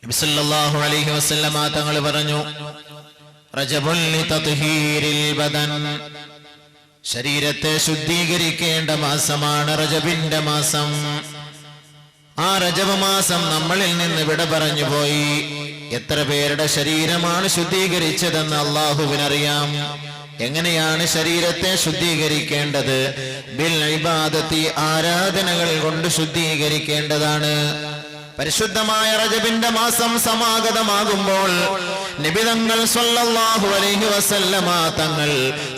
നബി സല്ലല്ലാഹു അലൈഹി വസല്ലമ തങ്ങൾ പറഞ്ഞു, റജബുൽ ലിതത്ഹീരിൽ ബദൻ, ശരീരത്തെ ശുദ്ധീകരിക്കേണ്ട മാസമാണ് റജബിന്റെ മാസം. ആ റജബ് മാസം നമ്മളിൽ നിന്ന് വിട പറഞ്ഞു പോയി. എത്ര പേരുടെ ശരീരമാണ് ശുദ്ധീകരിച്ചതെന്ന് അല്ലാഹുവിനറിയാം. എങ്ങനെയാണ് ശരീരത്തെ ശുദ്ധീകരിക്കേണ്ടത്? ബിൽ ഇബാദത്തി, ആരാധനകൾ കൊണ്ട് ശുദ്ധീകരിക്കേണ്ടതാണ്. പരിശുദ്ധമായ റജബിന്റെ മാസം സമാഗതമാകുമ്പോൾ നബി തങ്ങൾ സ്വല്ലല്ലാഹു അലൈഹി വസല്ലമ തങ്ങൾ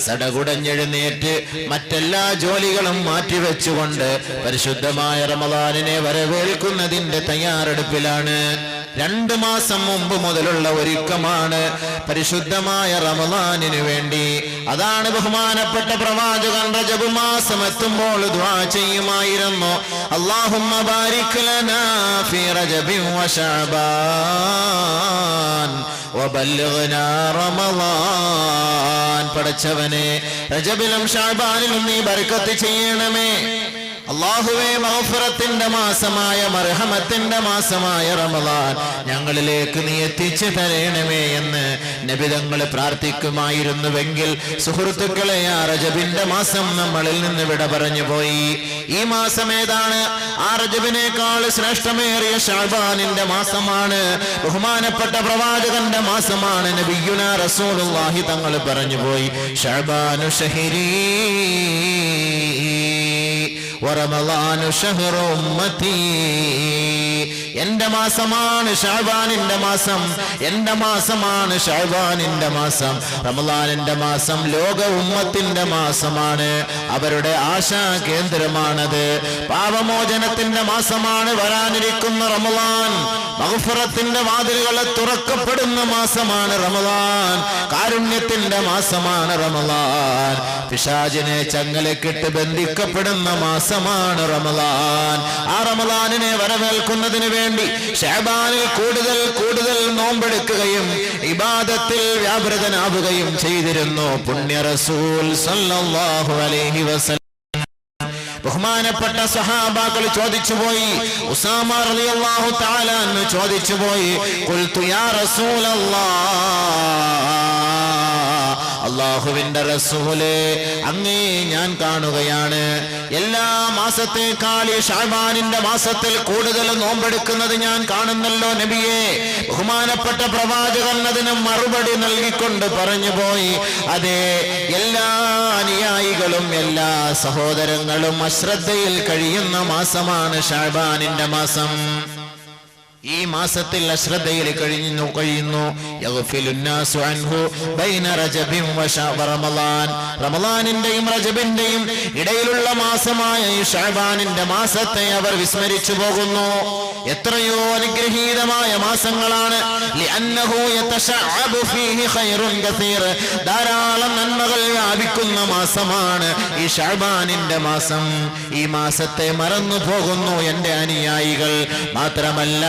സടകുടഞ്ഞെഴുന്നേറ്റ് മറ്റെല്ലാ ജോലികളും മാറ്റിവെച്ചുകൊണ്ട് പരിശുദ്ധമായ റമളാനിനെ വരവേൽക്കുന്നതിന്റെ തയ്യാറെടുപ്പിലാണ്. 2 മാസം മുമ്പ് മുതലുള്ള ഒരുക്കമാണ് പരിശുദ്ധമായ റമളാനിനു വേണ്ടി. അതാണ് ബഹുമാനപ്പെട്ട പ്രവാചകൻ റജബ് മാസം എത്തുമ്പോൾ ദുആ ചെയ്യുമായിരുന്നു, അല്ലാഹുമ്മ ബാരിക് ലനാ ഫീ റജബിൻ വശഅബാൻ വബല്ലിഗ്നാ റമളാൻ. പടച്ചവനെ, റജബിലും ശഅബാനിലും നീ ബർക്കത്ത് ചെയ്യണമേ. അല്ലാഹുവേ, മഗ്ഫിറത്തിന്റെ മാസമായ മർഹമത്തിന്റെ മാസമായ റമളാൻ ഞങ്ങളിലേക്ക് നീ എത്തിച്ചു തരണമേ എന്ന് നബി തങ്ങൾ പ്രാർത്ഥിക്കുമായിരുന്നുവെങ്കിൽ സുഹൃത്തുക്കളെ, ആ റജബിന്റെ മാസം നമ്മളിൽ നിന്ന് വിട പറഞ്ഞു പോയി. ഈ മാസം ഏതാണ്? ആ റജബിനേക്കാൾ ശ്രേഷ്ഠമേറിയ ശഅബാനിന്റെ മാസമാണ്. ബഹുമാനപ്പെട്ട പ്രവാചകന്റെ മാസമാണ്. നബിയുനാ റസൂലുള്ളാഹി തങ്ങൾ പറഞ്ഞു പോയി, ശഅബാനു ശഹരി വറമളാനു ശഹ്റു ഉമ്മത്തി. എന്റെ മാസമാണ് ശഅബാനിന്റെ മാസം, എന്റെ മാസമാണ് ശഅബാനിന്റെ മാസം. റമളാനിന്റെ മാസം ലോക ഉമ്മത്തിന്റെ മാസമാണ്. അവരുടെ ആശാ കേന്ദ്രമാണത്. പാപമോചനത്തിന്റെ മാസമാണ് വരാനിരിക്കുന്ന റമളാൻ. മഗ്ഫിറത്തിന്റെ വാതിലുകളെ തുറക്കപ്പെടുന്ന മാസമാണ് റമളാൻ. കാരുണ്യത്തിന്റെ മാസമാണ് റമളാൻ. പിശാചിനെ ചങ്ങലക്കിട്ട് ബന്ധിക്കപ്പെടുന്ന മാസമാണ് റമളാൻ. ആ റമളാനിനെ വരവേൽക്കുന്നതിന് വേണ്ടി ശഅബാനിൽ കൂടുതൽ നോമ്പെടുക്കുകയും ഇബാദത്തിൽ വ്യാപൃതനാവുകയും ചെയ്തിരുന്നു പുണ്യ റസൂൽ സല്ലല്ലാഹു അലൈഹി വസല്ലം. ബഹുമാനപ്പെട്ട സഹാബാക്കൾ ചോദിച്ചുപോയി. ഉസാമ റളിയല്ലാഹു തആല അൻഹു ചോദിച്ചുപോയി, ഖുൽതു യാ റസൂലല്ലാഹ്, അല്ലാഹുവിന്റെ റസൂലേ, അങ്ങേ ഞാൻ കാണുകയാണ് എല്ലാ മാസത്തേക്കാൾ ഈ ശഅബാനിന്റെ മാസത്തിൽ കൂടുതൽ നോമ്പെടുക്കുന്നത് ഞാൻ കാണുന്നല്ലോ നബിയേ. ബഹുമാനപ്പെട്ട പ്രവാചകൻ അതിന് മറുപടി നൽകിക്കൊണ്ട് പറഞ്ഞു പോയി, അതെ, എല്ലാ അനുയായികളും എല്ലാ സഹോദരങ്ങളും അശ്രദ്ധയിൽ കഴിയുന്ന മാസമാണ് ശഅബാനിന്റെ മാസം. ഈ മാസത്തിൽ അശ്രദ്ധയിൽ കഴിയുന്നു. യഗ്ഫിലുന്നാസു അൻഹു ബൈന റജബിൻ വറമളാൻ. റമളാനിന്റെയും റജബിന്റെയും ഇടയിലുള്ള മാസമായ ഈ ശഅബാനിന്റെ മാസത്തെ അവർ വിസ്മരിച്ചു പോകുന്നു. എത്രയോ അനുഗ്രഹീതമായ മാസങ്ങളാണ്. ലിഅന്നഹു യതശഅബു ഫീഹി ഖൈറുൻ കസീർ. ധാരാളം നന്മകൾ വ്യാപിക്കുന്ന മാസമാണ് ഈ ശഅബാനിന്റെ മാസം. ഈ മാസത്തെ മറന്നു പോകുന്നു എന്റെ അനുയായികൾ. മാത്രമല്ല,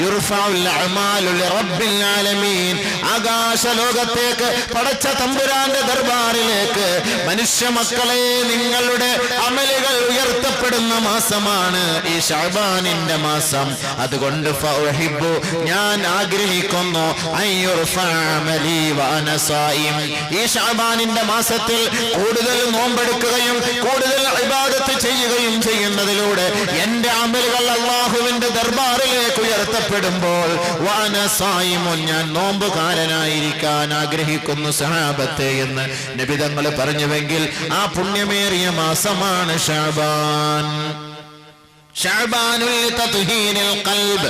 യുർഫഉൽ അഅമാലു ലിറബ്ബിൽ ആലമീൻ. ആകാശ ലോകത്തേക്ക് പടച്ച തമ്പുരാന്റെ ദർബാറിലേക്ക് മനുഷ്യ മക്കളെ, നിങ്ങളുടെ അമലുകൾ ഉയർത്തപ്പെടുന്ന മാസമാണ് ഈ ശഅബാനിന്റെ മാസം. അതുകൊണ്ട് ഫഉഹിബ്ബു, ഞാൻ ആഗ്രഹിക്കുന്നു, അയ്യുർഫഅ അമലി വഅന സായിം. ഈ ശഅബാനിന്റെ മാസത്തിൽ കൂടുതൽ നോമ്പെടുക്കുകയും കൂടുതൽ ഇബാദത്ത് ചെയ്യുകയും ചെയ്യുന്നതിലൂടെ എന്റെ അമലുകൾ അല്ലാഹുവിന്റെ ദർബാറിലേക്ക് ഉയർത്തപ്പെടുമ്പോൾ വഅന സായിമുൻ, ഞാൻ നോമ്പുകാരനായിരിക്കാൻ ആഗ്രഹിക്കുന്നു സഹാബത്തെ എന്ന് നബി തങ്ങൾ പറഞ്ഞുവെങ്കിൽ ആ പുണ്യമേറിയ മാസമാണ് ശഅബാൻ. ശഅബാനുൽ തത്ഹീനിൽ ഖൽബ്,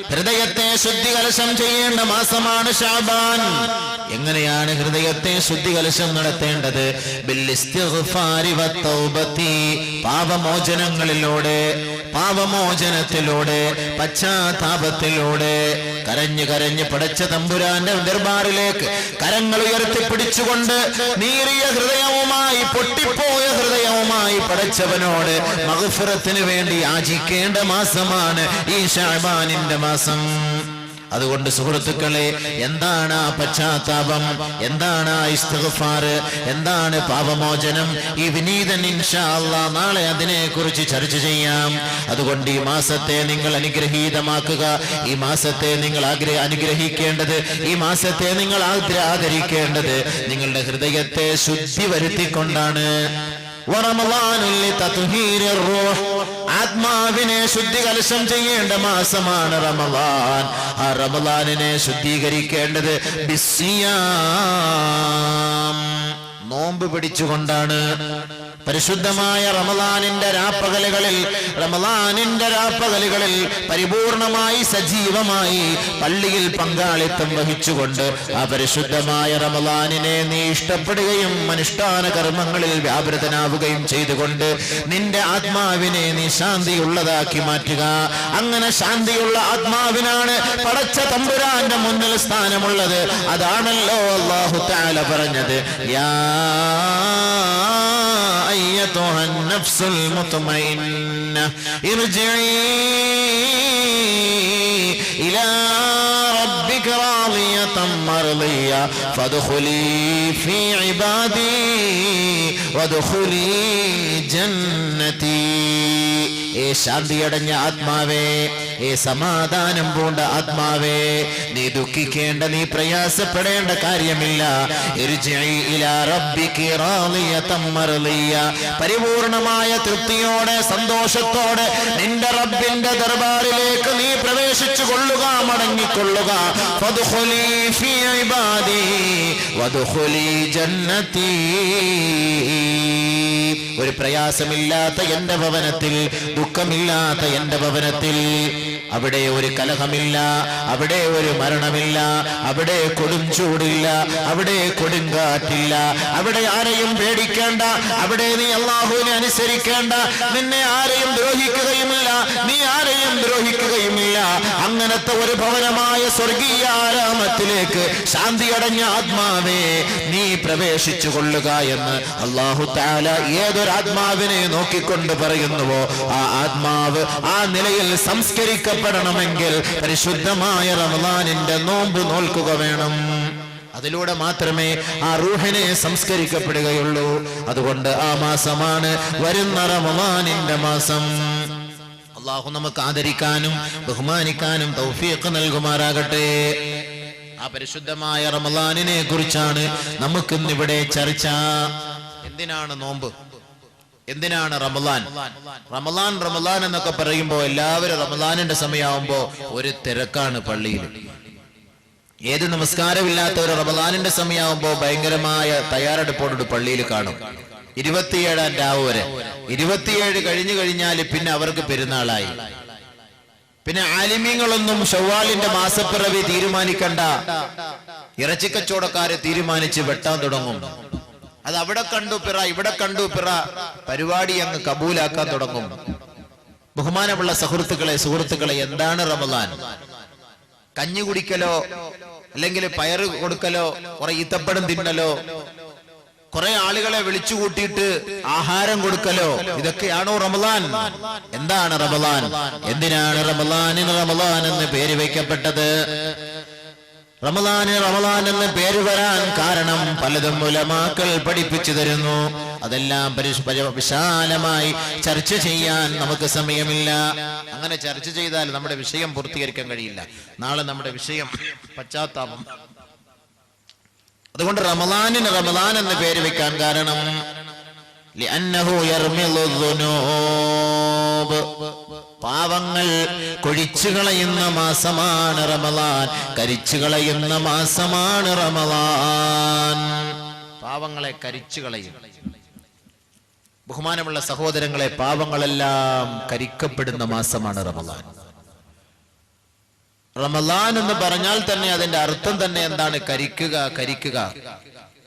ഹൃദയത്തെ ശുദ്ധികലശം ചെയ്യേണ്ട മാസമാണ് ശഅബാൻ. എങ്ങനെയാണ് ഹൃദയത്തെ ശുദ്ധികലശം നടത്തേണ്ടത്? ബിൽ ഇസ്തിഗ്ഫാരി വത്തൗബതി, പാപമോചനത്തിലൂടെ പശ്ചാത്താപത്തിലൂടെ കരഞ്ഞ് പടച്ച തമ്പുരാന്റെ ദർബാറിലേക്ക് കരങ്ങൾ ഉയർത്തിപ്പിടിച്ചുകൊണ്ട് നീറിയ ഹൃദയവുമായി, പൊട്ടിപ്പോയ ഹൃദയവുമായി പടച്ചവനോട് മഗ്ഫിറത്തിന് വേണ്ടി യാചിക്കേണ്ട മാസമാണ് ഈ ശഅബാനിന്റെ മാസം. അതുകൊണ്ട് സുഹൃത്തുക്കളെ, എന്താണ് ആ പശ്ചാത്താപം, എന്താണ് ആ ഇസ്തിഗ്ഫാർ, എന്താണ് പാപമോചനം, ഈ വിനീതൻ ഇൻഷാ അല്ലാഹ് നാളെ അതിനെക്കുറിച്ച് ചർച്ച ചെയ്യാം. അതുകൊണ്ട് ഈ മാസത്തെ നിങ്ങൾ അനുഗ്രഹീതമാക്കുക. ഈ മാസത്തെ നിങ്ങൾ അനുഗ്രഹിക്കേണ്ടത്, ഈ മാസത്തെ നിങ്ങൾ ആദരിക്കേണ്ടത് നിങ്ങളുടെ ഹൃദയത്തെ ശുദ്ധി വരുത്തിക്കൊണ്ടാണ്. ആത്മാവിനെ ശുദ്ധി കലശം ചെയ്യേണ്ട മാസമാണ് റമളാൻ. ആ റമളാനിനെ ശുദ്ധീകരിക്കേണ്ടത് ബിസ്സിയാം, നോമ്പ് പിടിച്ചുകൊണ്ടാണ്. പരിശുദ്ധമായ റമളാനിന്റെ രാപ്പകലുകളിൽ പരിപൂർണമായി സജീവമായി പള്ളിയിൽ പങ്കാളിത്തം വഹിച്ചുകൊണ്ട് ആ പരിശുദ്ധമായ റമളാനിനെ നീ ഇഷ്ടപ്പെടുകയും അനുഷ്ഠാന കർമ്മങ്ങളിൽ വ്യാപൃതനാവുകയും ചെയ്തുകൊണ്ട് നിന്റെ ആത്മാവിനെ നീ ശാന്തിയുള്ളതാക്കി മാറ്റുക. അങ്ങനെ ശാന്തിയുള്ള ആത്മാവിനാണ് പടച്ച തമ്പുരാന്റെ മുന്നിൽ സ്ഥാനമുള്ളത്. അതാണല്ലോ അല്ലാഹു തആല പറഞ്ഞത്, യാ أيتها النفس المطمئنة ارجعي إلى ربك راضية مرضية فادخلي في عبادي وادخلي جنتي. ഏ ശാന്തിയടഞ്ഞ ആത്മാവേ, ഏ സമാധാനം പൂണ്ട ആത്മാവേ, നീ ദുഃഖിക്കേണ്ട, നീ പ്രയാസപ്പെടേണ്ട കാര്യമില്ല. ഇർജിഇ ഇലാ റബ്ബികി റാളിയതൻ മർളിയ, പരിപൂർണമായ തൃപ്തിയോടെ സന്തോഷത്തോടെ നിന്റെ റബ്ബിന്റെ ദർബാറിലേക്ക് നീ പ്രവേശിച്ചു കൊള്ളുക, മടങ്ങിക്കൊള്ളുക. ഫദ്ഖുലി ഫീ ഇബാദി വദ്ഖുലി ജന്നതി. ഒരു പ്രയാസമില്ലാത്ത എന്റെ ഭവനത്തിൽ, ദുഃഖമില്ലാത്ത എന്റെ ഭവനത്തിൽ, അവിടെ ഒരു കലഹമില്ല, അവിടെ ഒരു മരണമില്ല, അവിടെ കൊടും ചൂടില്ല, അവിടെ കൊടുങ്കാറ്റില്ല, അവിടെ ആരെയും പേടിക്കേണ്ട, അവിടെ നീ അല്ലാഹുവിനെ അനുസരിക്കേണ്ട, നിന്നെ ആരെയും ദ്രോഹിക്കുകയുമില്ല, നീ ആരെയും ദ്രോഹിക്കുകയുമില്ല. അങ്ങനത്തെ ഒരു ഭവനമായ സ്വർഗീയ ആരാമത്തിലേക്ക് ശാന്തിയടഞ്ഞ ആത്മാവേ നീ പ്രവേശിച്ചു കൊള്ളുക എന്ന് അല്ലാഹു തആല ഏതൊരാത്മാവിനെ നോക്കിക്കൊണ്ട് പറയുന്നുവോ ആ ആത്മാവ് ആ നിലയിൽ സംസ്കരിക്കപ്പെടണമെങ്കിൽ പരിശുദ്ധമായ റമളാനിന്റെ നോമ്പ് നോൽക്കുക വേണം. അതിലൂടെ മാത്രമേ ആ റൂഹിനെ സംസ്കരിക്കപ്പെടുകയുള്ളൂ. അതുകൊണ്ട് ആ മാസമാണ് വരുന്ന റമളാനിന്റെ മാസം. അല്ലാഹു നമുക്ക് ആദരിക്കാനും ബഹുമാനിക്കാനും തൗഫീഖ് നൽകുമാറാകട്ടെ. ആ പരിശുദ്ധമായ റമളാനിനെ കുറിച്ചാണ് നമുക്കിന്നിവിടെ ചർച്ച. എന്തിനാണ് നോമ്പ്, എന്തിനാണ് റമളാൻ? റമളാൻ എന്നൊക്കെ പറയുമ്പോ എല്ലാവരും റമളാനിന്റെ സമയമാകുമ്പോ ഒരു തിരക്കാണ് പള്ളിയിൽ. ഏത് നമസ്കാരമില്ലാത്ത ഒരു റമളാനിന്റെ സമയമാകുമ്പോ ഭയങ്കരമായ തയ്യാറെടുപ്പോട് പള്ളിയിൽ കാണും. 27-ാം രാവ് വരെ, 27 കഴിഞ്ഞു കഴിഞ്ഞാൽ പിന്നെ അവർക്ക് പെരുന്നാളായി. പിന്നെ ആലിമീങ്ങളൊന്നും ശവ്വാലിന്റെ മാസപ്പിറവി തീരുമാനിക്കണ്ട, ഇറച്ചിക്കച്ചവടക്കാരെ തീരുമാനിച്ച് വെട്ടാൻ തുടങ്ങും. അത് അവിടെ കണ്ടു പിറ, ഇവിടെ കണ്ടു പിറ, പരിപാടി അങ്ങ് കബൂലാക്കാൻ തുടങ്ങും. ബഹുമാനമുള്ള സുഹൃത്തുക്കളെ, എന്താണ് റമളാൻ? കഞ്ഞി കുടിക്കലോ, അല്ലെങ്കിൽ പയറ് കൊടുക്കലോ, കുറെ ഈത്തപ്പഴം തിന്നലോ, കുറെ ആളുകളെ വിളിച്ചു കൂട്ടിയിട്ട് ആഹാരം കൊടുക്കലോ, ഇതൊക്കെയാണോ റമളാൻ? എന്താണ് റമളാൻ? എന്തിനാണ് റമളാനിന് റമളാൻ എന്ന് പേര് വയ്ക്കപ്പെട്ടത്? റമളാൻ എന്ന് പേര് വരാൻ കാരണം പലതും ഉലമാക്കൾ പഠിപ്പിച്ചു തരുന്നു. അതെല്ലാം വിശാലമായി ചർച്ച ചെയ്യാൻ നമുക്ക് സമയമില്ല. അങ്ങനെ ചർച്ച ചെയ്താൽ നമ്മുടെ വിഷയം പൂർത്തീകരിക്കാൻ കഴിയില്ല. നാളെ നമ്മുടെ വിഷയം പശ്ചാത്താപം. അതുകൊണ്ട് റമളാനിന് റമളാൻ എന്ന് പേര് വെക്കാൻ കാരണം പാവങ്ങൾ കൊഴിച്ചു കളയുന്ന മാസമാണ് റമളാൻ, കരിച്ചു കളയുന്ന മാസമാണ് റമളാൻ. പാവങ്ങളെ കരിച്ചു കളയും. ബഹുമാനമുള്ള സഹോദരങ്ങളെ, പാവങ്ങളെല്ലാം കരിക്കപ്പെടുന്ന മാസമാണ് റമളാൻ. റമളാൻ എന്ന് പറഞ്ഞാൽ തന്നെ അതിന്റെ അർത്ഥം തന്നെ എന്താണ്? കരിക്കുക.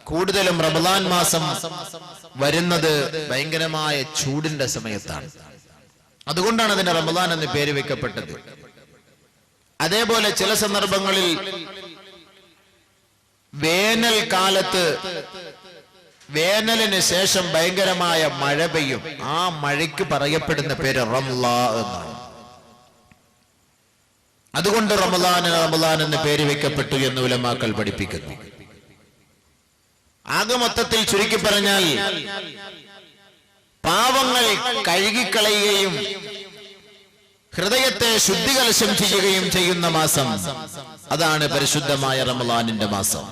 കൂടുതലും റമളാൻ മാസം വരുന്നത് ഭയങ്കരമായ ചൂടിന്റെ സമയത്താണ്. അതുകൊണ്ടാണ് അതിന് റമളാൻ എന്ന് പേര് വെക്കപ്പെട്ടത്. അതേപോലെ ചില സന്ദർഭങ്ങളിൽ വേനൽക്കാലത്ത്, വേനലിന് ശേഷം ഭയങ്കരമായ മഴ പെയ്യും. ആ മഴയ്ക്ക് പറയപ്പെടുന്ന പേര് റംളാ എന്നാണ്. അതുകൊണ്ട് റമദാൻ എന്ന് പേര് വെക്കപ്പെട്ടു എന്ന് ഉലമാക്കൾ പഠിപ്പിക്കുന്നു. ആകെ മൊത്തത്തിൽ ചുരുക്കി പറഞ്ഞാൽ പാവങ്ങൾ കഴുകിക്കളയുകയും ഹൃദയത്തെ ശുദ്ധികലശം ചെയ്യുകയും ചെയ്യുന്ന മാസം, അതാണ് പരിശുദ്ധമായ റമദാനിന്റെ മാസം.